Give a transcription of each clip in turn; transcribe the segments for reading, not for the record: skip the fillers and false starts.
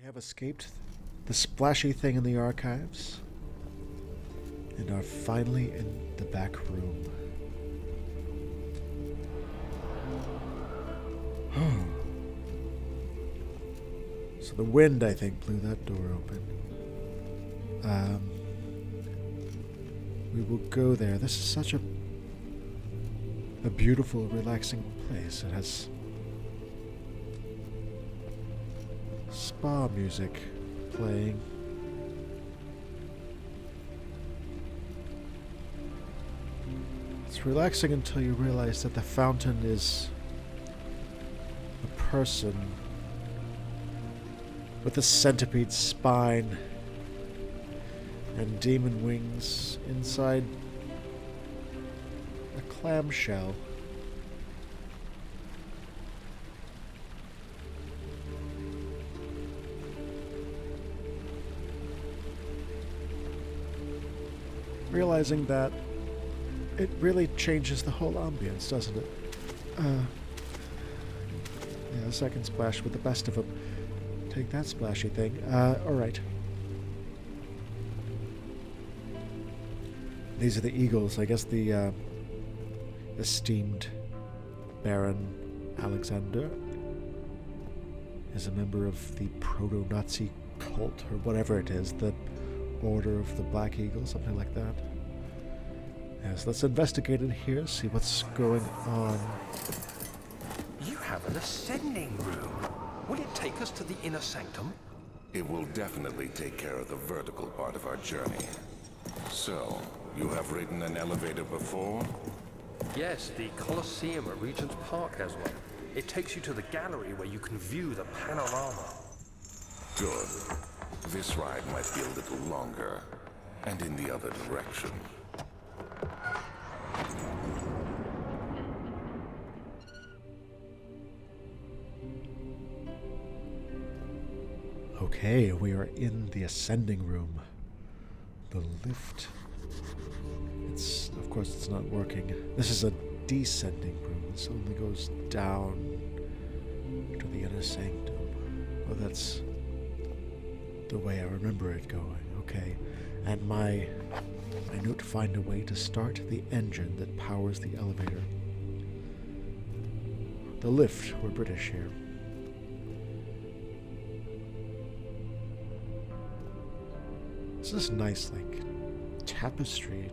We have escaped the splashy thing in the archives and are finally in the back room. So the wind, I think, blew that door open. We will go there. This is such a beautiful, relaxing place. It has spa music playing. It's relaxing until you realize that the fountain is a person with a centipede spine and demon wings inside a clamshell. Realizing that it really changes the whole ambience, doesn't it? Yeah, second splash with the best of them. Take that splashy thing. Alright. These are the eagles. I guess the esteemed Baron Alexander is a member of the proto-Nazi cult, or whatever it is, the Order of the Black Eagle, something like that. Yes, let's investigate it here, see what's going on. You have an ascending room. Will it take us to the inner sanctum? It will definitely take care of the vertical part of our journey. So, you have ridden an elevator before? Yes, the Colosseum at Regent's Park has one. It takes you to the gallery where you can view the panorama. Good. This ride might be a little longer, and in the other direction. Okay, we are in the ascending room. The lift. Of course, it's not working. This is a descending room. This only goes down to the inner sanctum. Oh, that's the way I remember it going. Okay. And my note: find a way to start the engine that powers the elevator. The lift. We're British here. This is nice, like, tapestry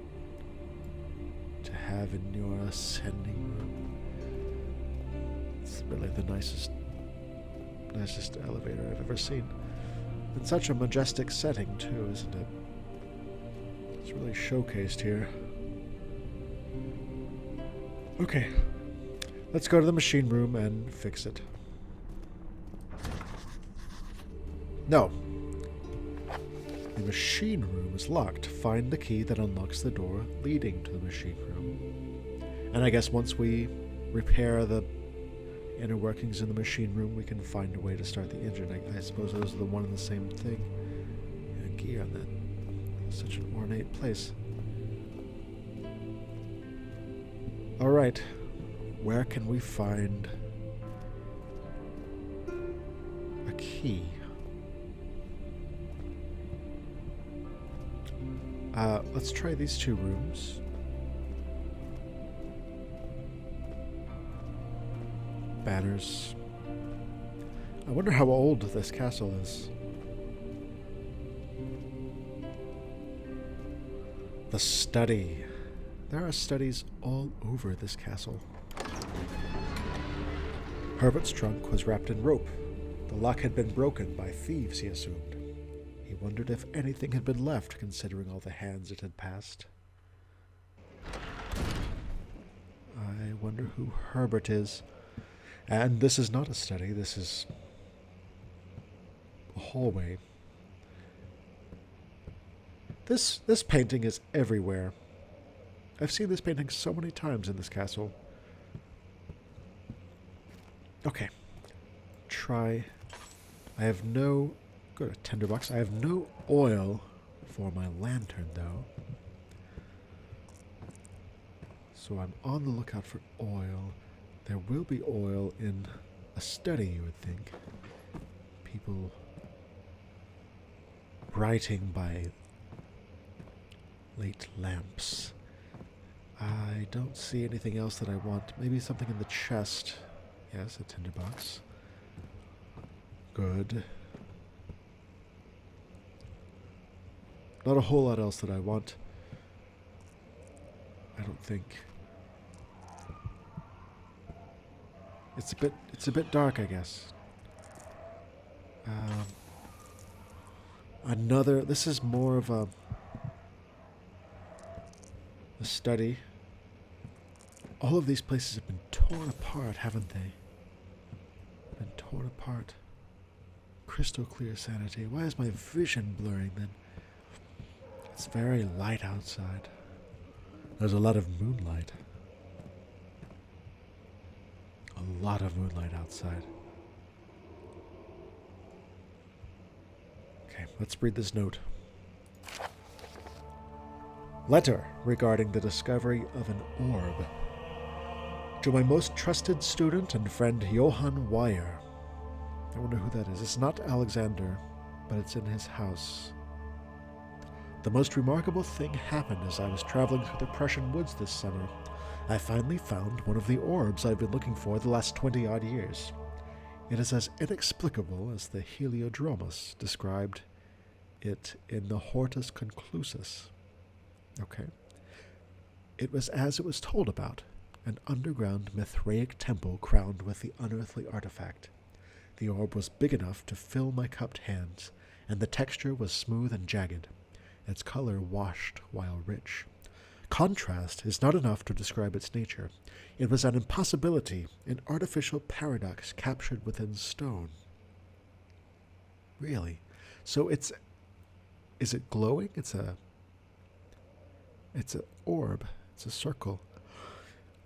to have in your ascending room. It's really the nicest elevator I've ever seen. In such a majestic setting, too, isn't it? It's really showcased here. Okay, let's go to the machine room and fix it. No. The machine room is locked. Find the key that unlocks the door leading to the machine room. And I guess once we repair the inner workings in the machine room, we can find a way to start the engine. I suppose those are the one and the same thing. Yeah, gear on that. Such an ornate place. Alright. Where can we find a key? Let's try these two rooms. Banners. I wonder how old this castle is. The study. There are studies all over this castle. Herbert's trunk was wrapped in rope. The lock had been broken by thieves, he assumed. He wondered if anything had been left, considering all the hands it had passed. I wonder who Herbert is. And this is not a study, this is a hallway. This painting is everywhere. I've seen this painting so many times in this castle. Okay. Try. I have no... Go to Tinderbox. I have no oil for my lantern, though. So I'm on the lookout for oil. There will be oil in a study, you would think. People writing by late lamps. I don't see anything else that I want. Maybe something in the chest. Yes, a tinderbox. Good. Not a whole lot else that I want. I don't think. It's a bit dark, I guess. This is more of a study. All of these places have been torn apart, haven't they? Been torn apart. Crystal clear sanity. Why is my vision blurring then? It's very light outside. There's a lot of moonlight. A lot of moonlight outside. Okay, let's read this note. Letter regarding the discovery of an orb. To my most trusted student and friend Johann Weyer. I wonder who that is. It's not Alexander, but it's in his house. The most remarkable thing happened as I was traveling through the Prussian woods this summer. I finally found one of the orbs I've been looking for the last 20-odd years. It is as inexplicable as the Heliodromus described it in the Hortus Conclusus. Okay. It was as it was told about, an underground Mithraic temple crowned with the unearthly artifact. The orb was big enough to fill my cupped hands, and the texture was smooth and jagged, its color washed while rich. Contrast is not enough to describe its nature. It was an impossibility, an artificial paradox captured within stone. Really? So is it glowing? It's an orb. It's a circle.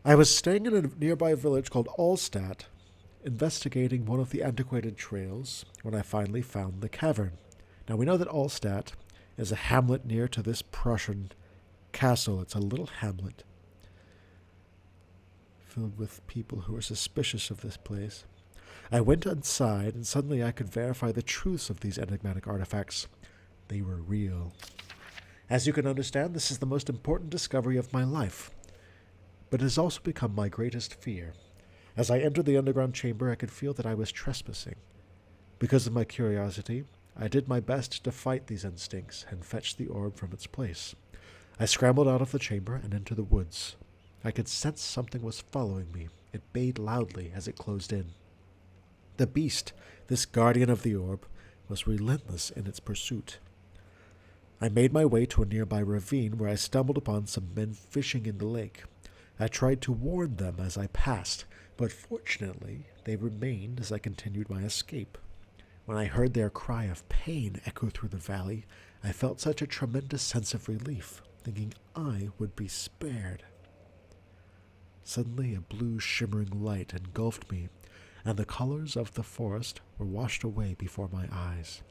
I was staying in a nearby village called Allstadt, investigating one of the antiquated trails, when I finally found the cavern. Now we know that Allstadt is a hamlet near to this Prussian castle. It's a little hamlet filled with people who are suspicious of this place. I went inside, and suddenly I could verify the truths of these enigmatic artifacts. They were real. As you can understand, this is the most important discovery of my life, but it has also become my greatest fear. As I entered the underground chamber, I could feel that I was trespassing. Because of my curiosity, I did my best to fight these instincts and fetch the orb from its place. I scrambled out of the chamber and into the woods. I could sense something was following me. It bayed loudly as it closed in. The beast, this guardian of the orb, was relentless in its pursuit. I made my way to a nearby ravine where I stumbled upon some men fishing in the lake. I tried to warn them as I passed, but fortunately they remained as I continued my escape. When I heard their cry of pain echo through the valley, I felt such a tremendous sense of relief, thinking I would be spared. Suddenly a blue shimmering light engulfed me, and the colors of the forest were washed away before my eyes.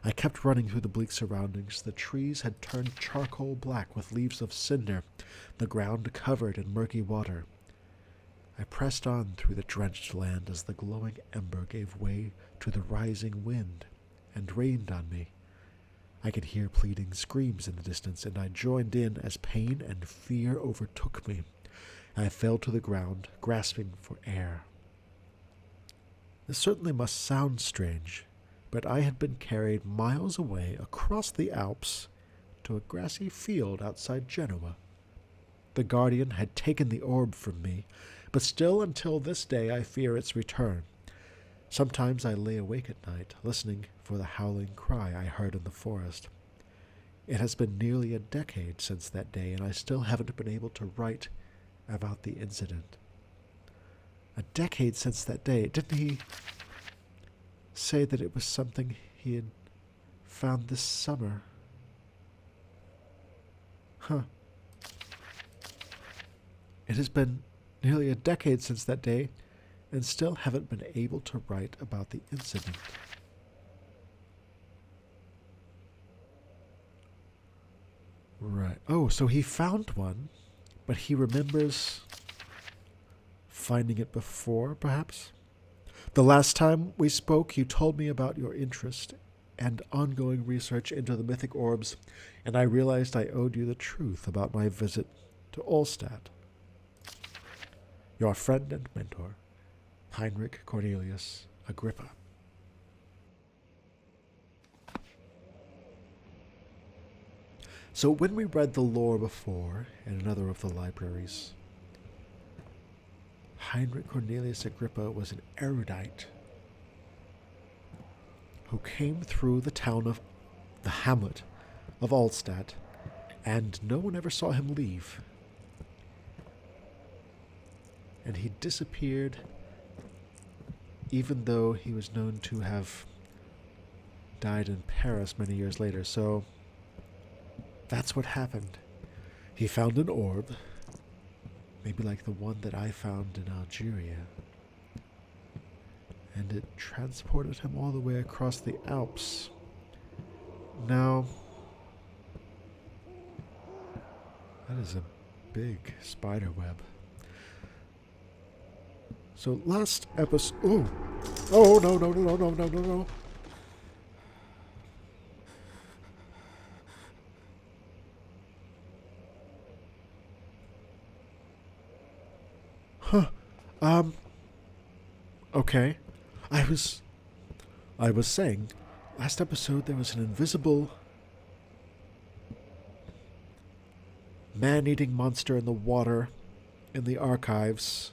I kept running through the bleak surroundings. The trees had turned charcoal black with leaves of cinder, the ground covered in murky water. I pressed on through the drenched land as the glowing ember gave way to the rising wind and rained on me. I could hear pleading screams in the distance, and I joined in as pain and fear overtook me. I fell to the ground, grasping for air. This certainly must sound strange, but I had been carried miles away across the Alps to a grassy field outside Genoa. The guardian had taken the orb from me, but still until this day I fear its return. Sometimes I lay awake at night, listening for the howling cry I heard in the forest. It has been nearly a decade since that day, and I still haven't been able to write about the incident. A decade since that day. Didn't he say that it was something he had found this summer? Huh. It has been nearly a decade since that day, and still haven't been able to write about the incident. Right. Oh, so he found one, but he remembers finding it before, perhaps? The last time we spoke, you told me about your interest and ongoing research into the mythic orbs, and I realized I owed you the truth about my visit to Olstadt. Your friend and mentor, Heinrich Cornelius Agrippa. So when we read the lore before in another of the libraries, Heinrich Cornelius Agrippa was an erudite who came through the town of the hamlet of Altstadt, and no one ever saw him leave. And he disappeared, even though he was known to have died in Paris many years later. So that's what happened. He found an orb, maybe like the one that I found in Algeria, and it transported him all the way across the Alps. Now, that is a big spider web. So last episode... Oh, no. Huh. Okay. I was saying, last episode there was an invisible man-eating monster in the water in the archives.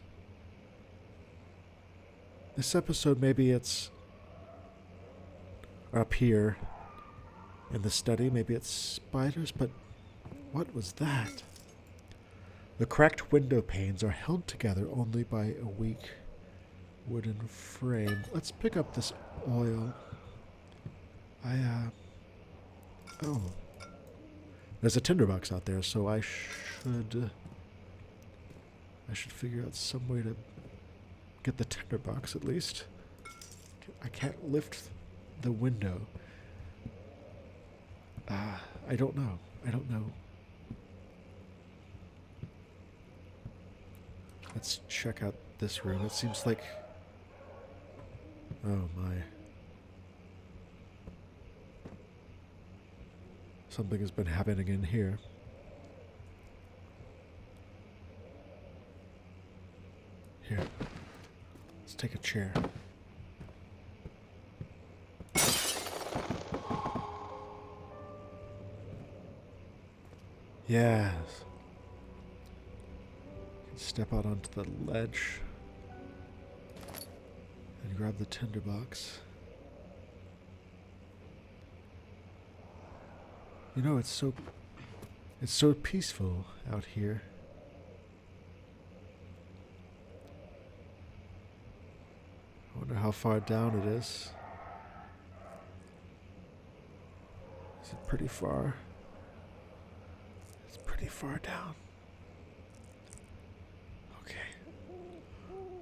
This episode, maybe it's up here in the study. Maybe it's spiders, but what was that? The cracked window panes are held together only by a weak wooden frame. Let's pick up this oil. Oh. There's a tinderbox out there, so I should figure out some way to get the tinderbox at least. I can't lift the window. I don't know. Let's check out this room. It seems like... Oh my. Something has been happening in here. Here. Let's take a chair. Yes. Step out onto the ledge and grab the tinderbox. You know, it's so peaceful out here. I wonder how far down it is. Is it pretty far? It's pretty far down. Okay.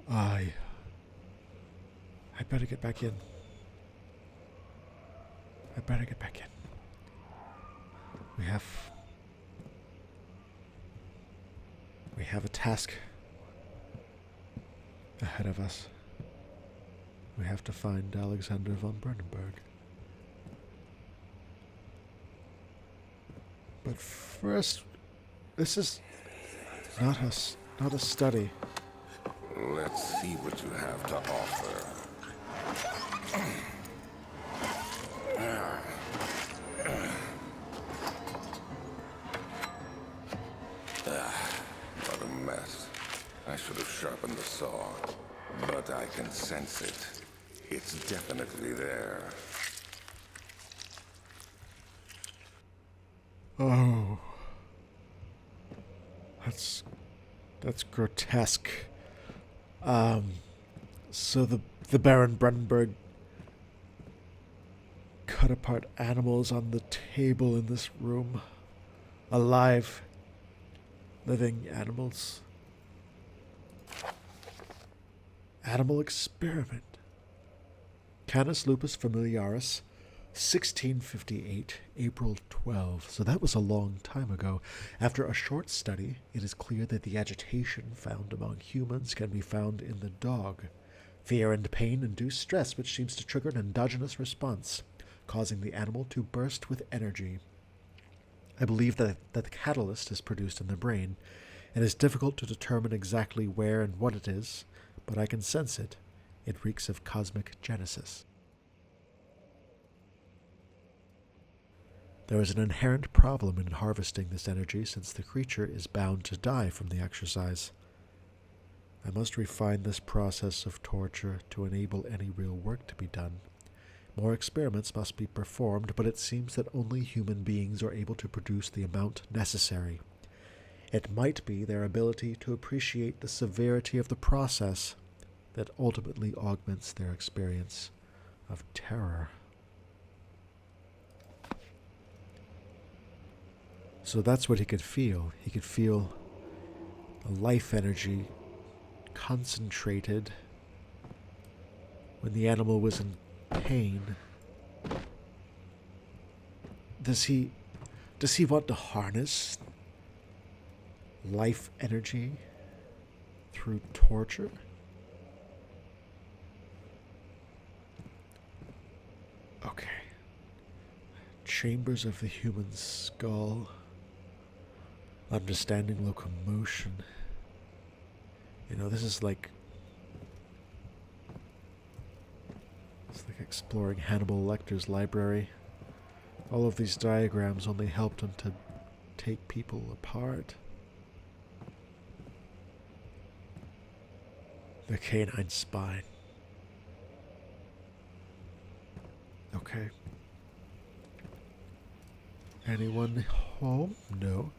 I better get back in. We have a task ahead of us. We have to find Alexander von Brandenburg. But first, this is not a study. Let's see what you have to offer. What a mess. I should have sharpened the saw, but I can sense it. It's definitely there. Oh. That's grotesque. So the Baron Brandenburg cut apart animals on the table in this room. Alive, living animals. Animal experiment. Canis lupus familiaris, 1658, April 12. So that was a long time ago. After a short study, it is clear that the agitation found among humans can be found in the dog. Fear and pain induce stress, which seems to trigger an endogenous response. causing the animal to burst with energy. I believe that the catalyst is produced in the brain. It is difficult to determine exactly where and what it is, but I can sense it. It reeks of cosmic genesis. There is an inherent problem in harvesting this energy since the creature is bound to die from the exercise. I must refine this process of torture to enable any real work to be done. More experiments must be performed, but it seems that only human beings are able to produce the amount necessary. It might be their ability to appreciate the severity of the process that ultimately augments their experience of terror. So that's what he could feel. He could feel a life energy concentrated when the animal was in pain. Does he want to harness life energy through torture? Okay. Chambers of the human skull. Understanding locomotion. You know, this is like... It's like exploring Hannibal Lecter's library. All of these diagrams only helped him to take people apart. The canine spine. Okay. Anyone home? No.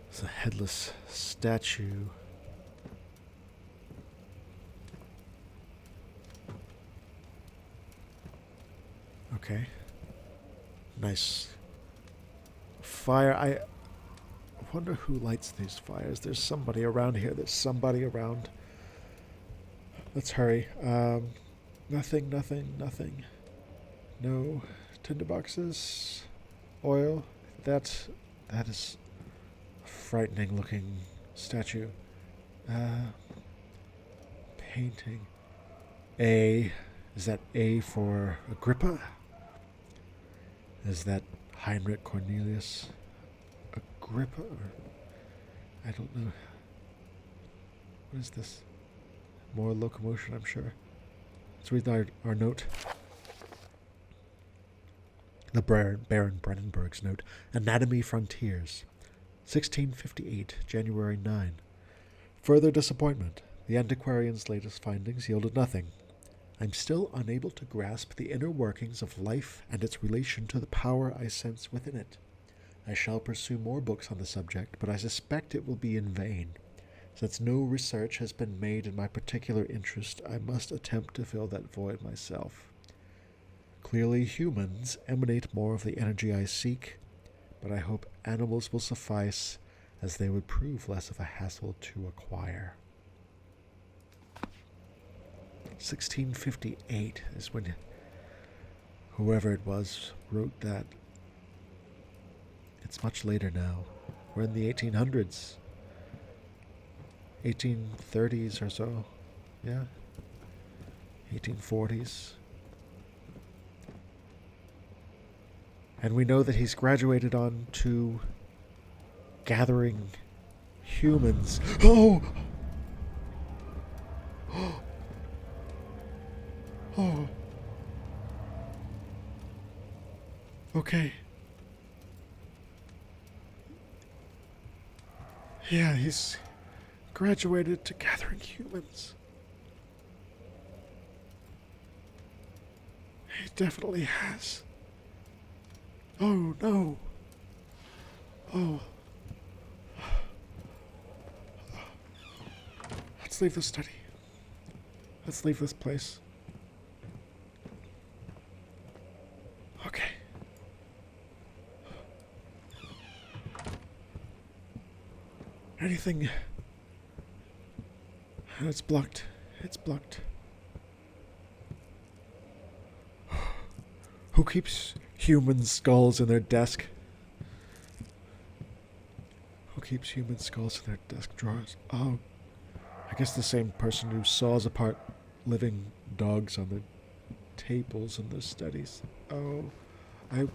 It's a headless statue. Okay. Nice fire. I wonder who lights these fires. There's somebody around here. There's somebody around. Let's hurry. Nothing. No tinderboxes. Oil. That is a frightening looking statue. Painting. A. Is that A for Agrippa? Is that Heinrich Cornelius Agrippa? I don't know. What is this? More locomotion, I'm sure. Let's read our note. The Baron Brennenberg's note. Anatomy Frontiers. 1658, January 9. Further disappointment. The antiquarian's latest findings yielded nothing. I'm still unable to grasp the inner workings of life and its relation to the power I sense within it. I shall pursue more books on the subject, but I suspect it will be in vain. Since no research has been made in my particular interest, I must attempt to fill that void myself. Clearly, humans emanate more of the energy I seek, but I hope animals will suffice, as they would prove less of a hassle to acquire. 1658 is when whoever it was wrote that. It's much later now. We're in the 1800s. 1830s or so. Yeah. 1840s. And we know that he's graduated on to gathering humans. Oh! Oh. Okay. Yeah, he's graduated to gathering humans. He definitely has. Oh, no. Oh. Let's leave the study. Let's leave this place. Okay. Anything... It's blocked. It's blocked. Who keeps human skulls in their desk? Who keeps human skulls in their desk drawers? Oh, I guess the same person who saws apart living dogs on tables and the studies. Oh, I,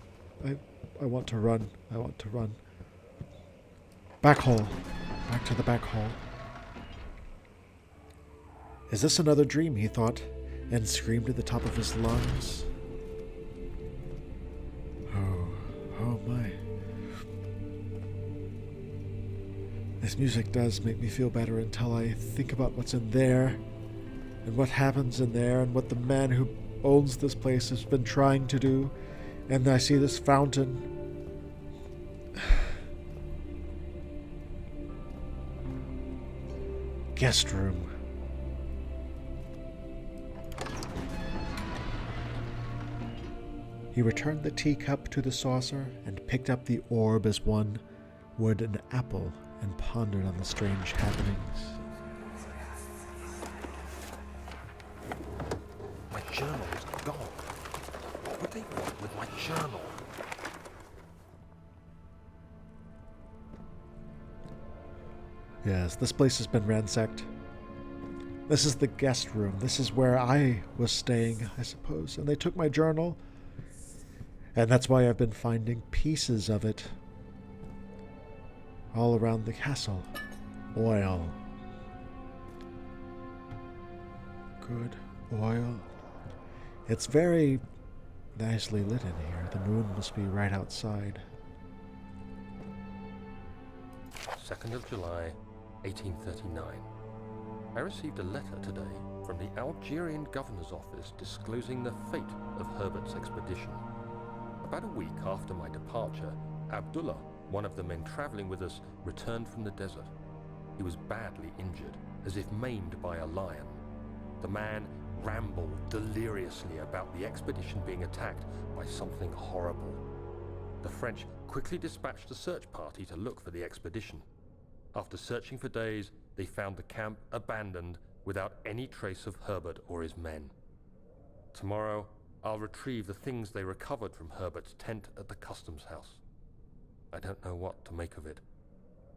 I want to run. I want to run. Back hall. Back to the back hall. Is this another dream, he thought, and screamed at the top of his lungs. Oh my. This music does make me feel better until I think about what's in there, and what happens in there, and what the man who owns this place has been trying to do, and I see this fountain. Guest room. He returned the teacup to the saucer and picked up the orb as one would an apple and pondered on the strange happenings. My journal is gone. What would they want with my journal? Yes, this place has been ransacked. This is the guest room. This is where I was staying, I suppose. And they took my journal. And that's why I've been finding pieces of it all around the castle. Oil. Good oil. It's very nicely lit in here. The moon must be right outside. 2nd of July, 1839. I received a letter today from the Algerian governor's office disclosing the fate of Herbert's expedition. About a week after my departure, Abdullah, one of the men traveling with us, returned from the desert. He was badly injured, as if maimed by a lion. The man rambled deliriously about the expedition being attacked by something horrible. The French quickly dispatched a search party to look for the expedition. After searching for days, they found the camp abandoned without any trace of Herbert or his men. Tomorrow, I'll retrieve the things they recovered from Herbert's tent at the customs house. I don't know what to make of it,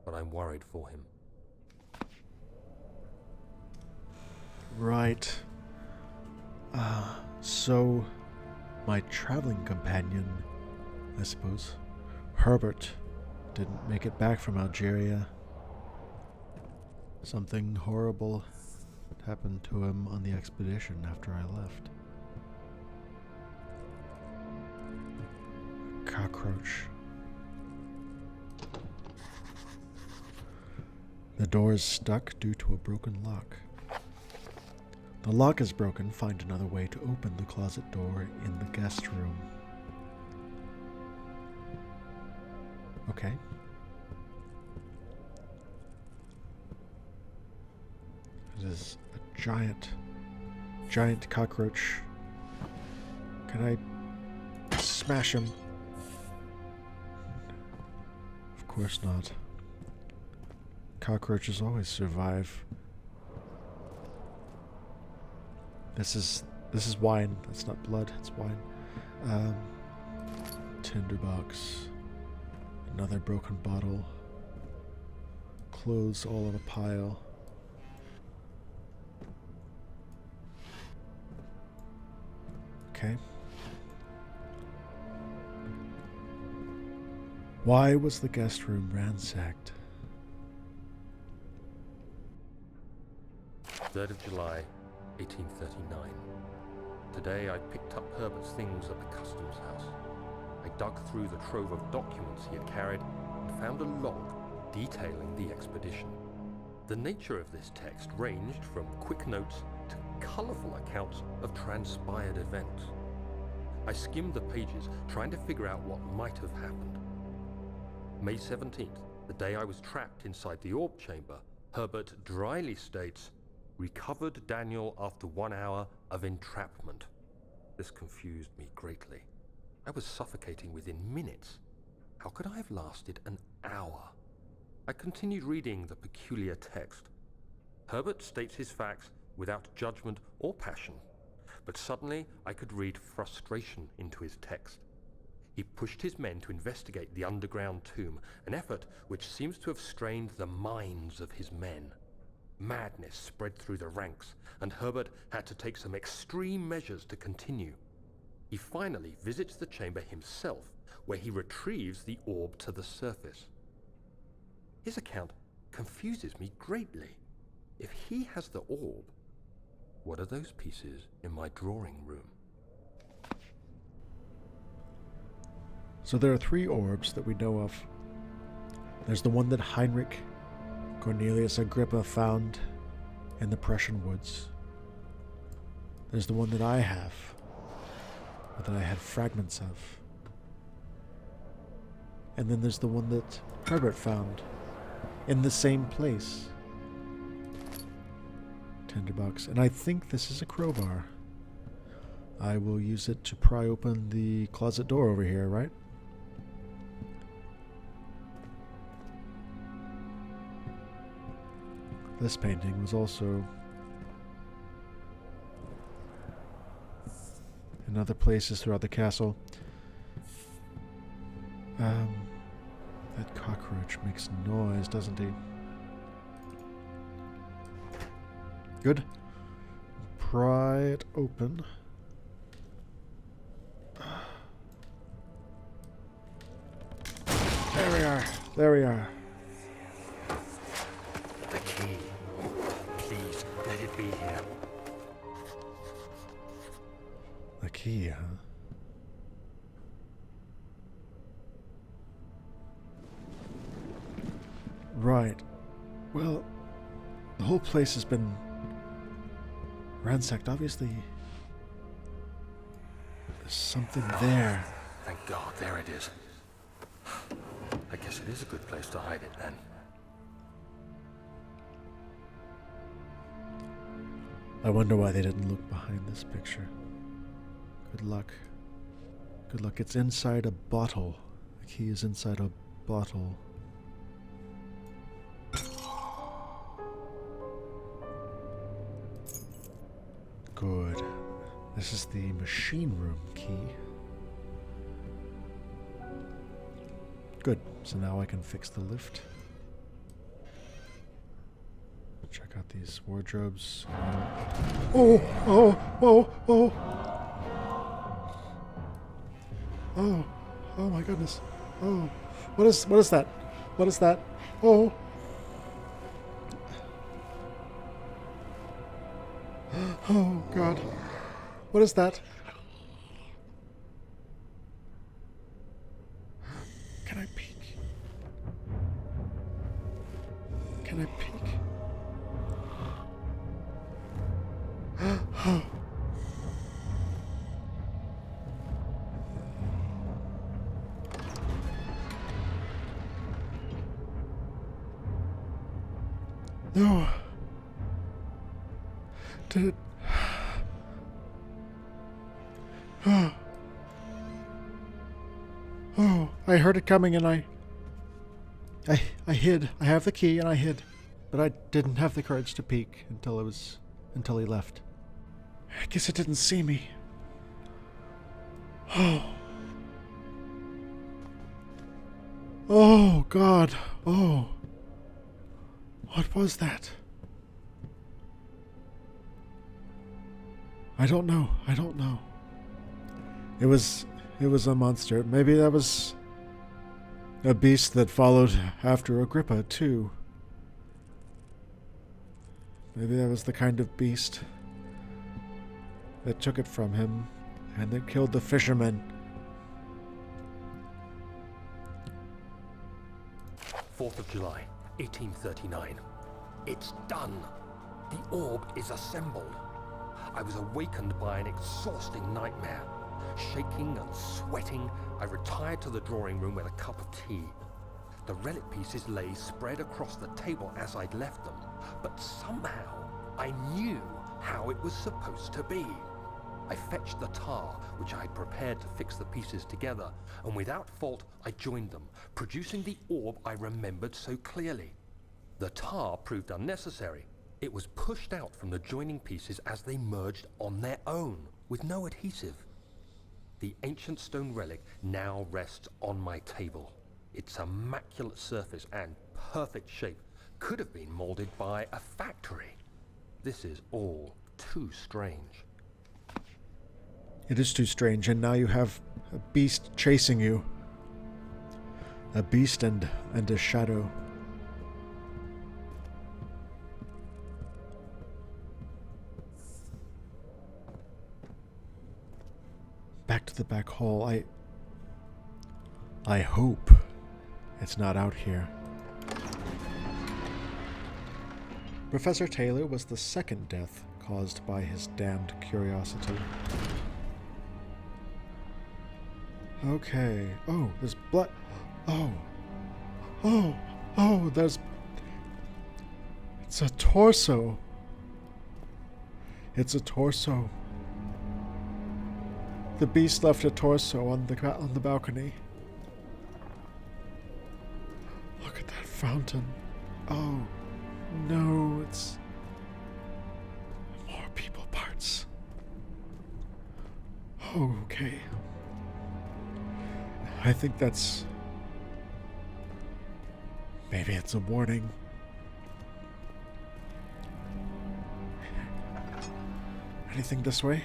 but I'm worried for him. Right. So my traveling companion, I suppose, Herbert, didn't make it back from Algeria. Something horrible happened to him on the expedition after I left. Cockroach. The door is stuck due to a broken lock. The lock is broken. Find another way to open the closet door in the guest room. Okay. It is a giant cockroach. Can I smash him? Of course not. Cockroaches always survive. This is wine. That's not blood. It's wine. Tinderbox. Another broken bottle. Clothes all in a pile. Okay. Why was the guest room ransacked? 3rd of July, 1839. Today I picked up Herbert's things at the customs house. I dug through the trove of documents he had carried and found a log detailing the expedition. The nature of this text ranged from quick notes to colourful accounts of transpired events. I skimmed the pages, trying to figure out what might have happened. May 17th, the day I was trapped inside the orb chamber, Herbert dryly states, "Recovered Daniel after 1 hour of entrapment." This confused me greatly. I was suffocating within minutes. How could I have lasted an hour? I continued reading the peculiar text. Herbert states his facts without judgment or passion, but suddenly I could read frustration into his text. He pushed his men to investigate the underground tomb, an effort which seems to have strained the minds of his men. Madness spread through the ranks, and Herbert had to take some extreme measures to continue. He finally visits the chamber himself, where he retrieves the orb to the surface. His account confuses me greatly. If he has the orb, what are those pieces in my drawing room? So there are 3 orbs that we know of. There's the one that Heinrich Cornelius Agrippa found in the Prussian woods. There's the one that I have, or that I had fragments of. And then there's the one that Herbert found in the same place. Tinderbox. And I think this is a crowbar. I will use it to pry open the closet door over here, right? This painting was also in other places throughout the castle. That cockroach makes noise, doesn't he? Good. Pry it open. There we are. There we are. The key. Please, let it be here. The key, huh? Right. Well, the whole place has been ransacked. Obviously, there's something there. Thank God, there it is. I guess it is a good place to hide it then. I wonder why they didn't look behind this picture. Good luck. Good luck. It's inside a bottle. The key is inside a bottle. Good. This is the machine room key. Good. So now I can fix the lift. Check out these wardrobes. Oh! Oh! Oh! Oh! Oh! Oh my goodness! Oh! What is that? What is that? Oh! Oh God! What is that? Can I peek? Can I peek? No. Did it? Oh, I heard it coming and I hid. I have the key and I hid. But I didn't have the courage to peek until he left. I guess it didn't see me. Oh. Oh God. Oh. What was that? I don't know. I don't know. It was a monster. Maybe that was a beast that followed after Agrippa, too. Maybe that was the kind of beast that took it from him and that killed the fishermen. 4th of July, 1839. It's done. The orb is assembled. I was awakened by an exhausting nightmare. Shaking and sweating, I retired to the drawing room with a cup of tea. The relic pieces lay spread across the table as I'd left them, but somehow I knew how it was supposed to be. I fetched the tar, which I had prepared to fix the pieces together, and without fault I joined them, producing the orb I remembered so clearly. The tar proved unnecessary. It was pushed out from the joining pieces as they merged on their own, with no adhesive. The ancient stone relic now rests on my table. Its immaculate surface and perfect shape could have been molded by a factory. This is all too strange. It is too strange, and now you have a beast chasing you. A beast and a shadow. Back to the back hall. I hope it's not out here. Professor Taylor was the second death caused by his damned curiosity. Okay. Oh, there's blood. Oh. Oh. Oh, there's... It's a torso. It's a torso. The beast left a torso on the balcony. Look at that fountain. Oh, no, it's more people parts. Oh, okay. I think that's... Maybe it's a warning. Anything this way?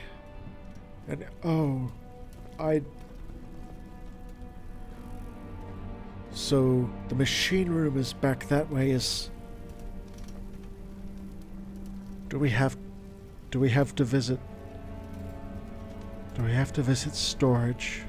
And oh, so the machine room is back that way. Do we have to visit storage?